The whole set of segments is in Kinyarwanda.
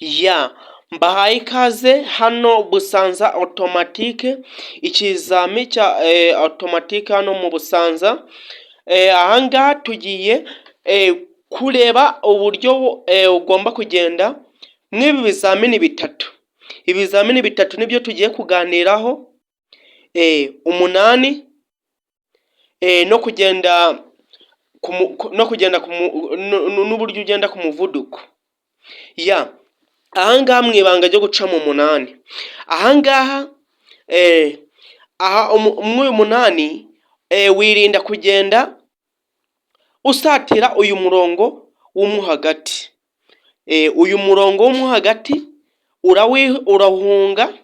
Ya mbahaye ikaze hano Busanza automatique, ikizami cya automatique hano mu Busanza. Ahangaha tugiye kureba uburyo ugomba kugenda mw'ibi bizamini bitatu. Ibizamini bitatu nibyo tugiye kuganiraho, umunani, no kugenda n'uburyo ugenda ku muvuduko. Ahangaha mu ibanga ryo guca mu munani, ahangaha mw'uyu munani wirinda kugenda usatira uyu murongo wo hagati. Uyu murongo wo hagati urahunga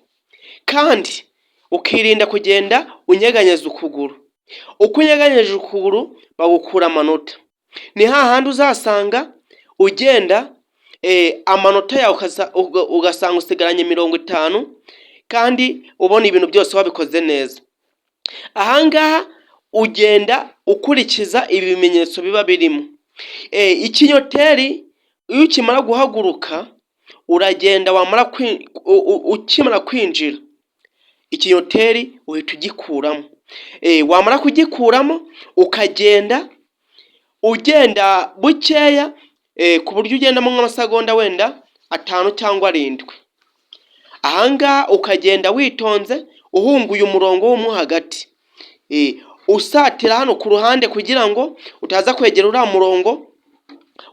kandi ukirinda kugenda unyeganyeza ukuguru. Uko unyeganyeje ukuguru bagukura amanota. Ni hahandi uzasanga ugenda amanota yawe ugasanga usigaranye 50 kandi ubona ibintu byose wabikoze neza. Ahangaha ugenda ukurikiza ibimenyetso biba birimo. Ikinyoteri iyo ukimara guhaguruka uragenda, ukimara kwinjira ikinyoteri uhita ugikuramo. Wamara kugikuramo ukagenda ugenda bukeya, ku buryo ugendamo nk'amasegonda wenda 5 cyangwa 7. Ahangaha ukagenda witonze uhunguye umurongo wo hagati, usatira hano ku ruhande kugira ngo utaza kwegera uriya murongo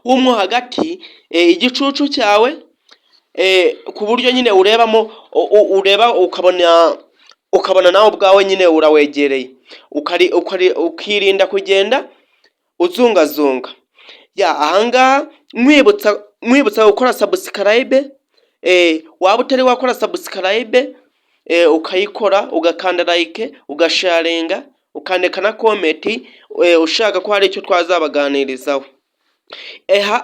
wo hagati, igicucu cyawe, ku buryo nyine ureba ukabona nawe ubwawe nyine urawegereye, ukirinda kugenda uzungazunga. Ahangaha mwibutsa gukora subscribe, waba utari wakora subscribe ukayikora, ugakanda like, ugasharinga, ukandika na comment ushaka ko hari icyo twazabaganirizaho.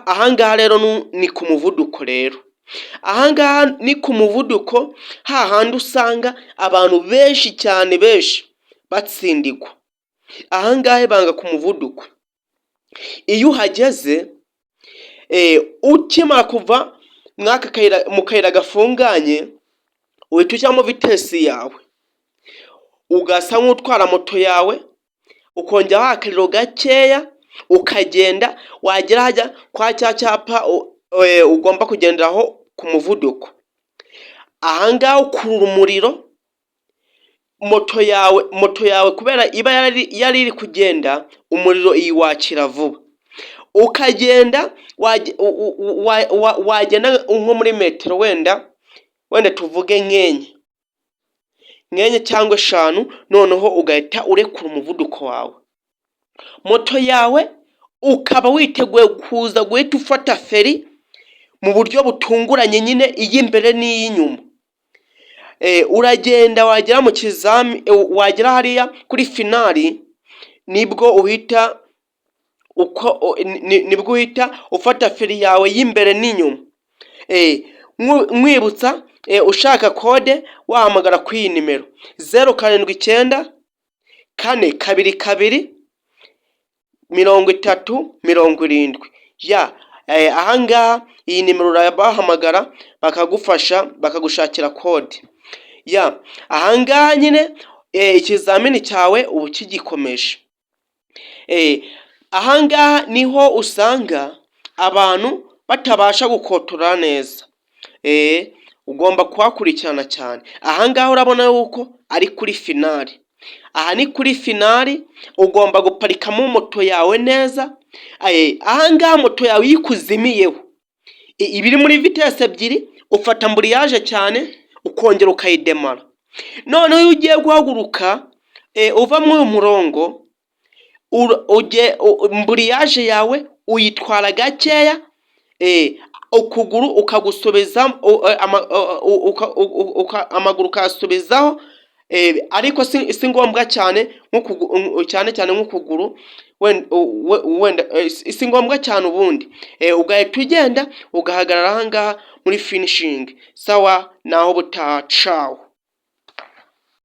Ahangaha rero ni ku muvuduko rero. Ahangaha ni ku muvuduko, hahandi usanga abantu benshi cyane batsindigwa. Ahangaha banga ku muvuduko. Iyo uhageze ukimara kuva mu kayira gafunganye uhita ujyamo vitesi yawe, ugasa nk'utwara moto yawe, ukongeraho akariro gakeya ukagenda, wagera hajya kwa cya cyapa ugomba kugenderaho ku muvuduko. Ahangaha ukurura umuriro, moto yawe kubera iba yari iri kugenda, umuriro iyiwakira vuba. Ukagenda wagenda nko muri metero wenda tuvuge nkenye cyangwa 5, noneho ugahita urekura umuvuduko wawe. Moto yawe ukaba witeguye kuza guhita ufata feri mu buryo butunguranye, nyine iy'imbere n'iy'inyuma. Uragenda wagera mu kizami, wagera hariya kuri finali, nibwo uhita ufata feri yawe y'imbere n'inyuma. Mwibutsa ushaka kode wahamagara ku iyi nimero 079 422 3070. Ahangaha iyi nimero urabahamagara bakagufasha, bakagushakira kode. Ahangaha nyine ikizamini cyawe ubu kigikomeje. Ahangaha niho usanga abantu batabasha gukotora neza. Ugomba kuhakurikirana cyane. Ahangaha urabona yuko ari kuri finali. Aha ni kuri finali, ugomba guparikamo moto yawe neza. Ahangaha moto yawe yikuzimiyeho, ibiri muri vitesse 2, ufata amburiyaje cyane ukongera ukayidemara. Noneho iyo ugiye guhaguruka uva muri uyu murongo, amburiyaje yawe uyitwara gakeya, ukuguru ukagusubiza, amaguru ukasubizaho, ariko si ngombwa cyane nk'ukuguru wenda si ngombwa cyane. Ubundi ugahita ugenda ugahagarara ahangaha muri finishing. Sawa, naho butaha. Ciao.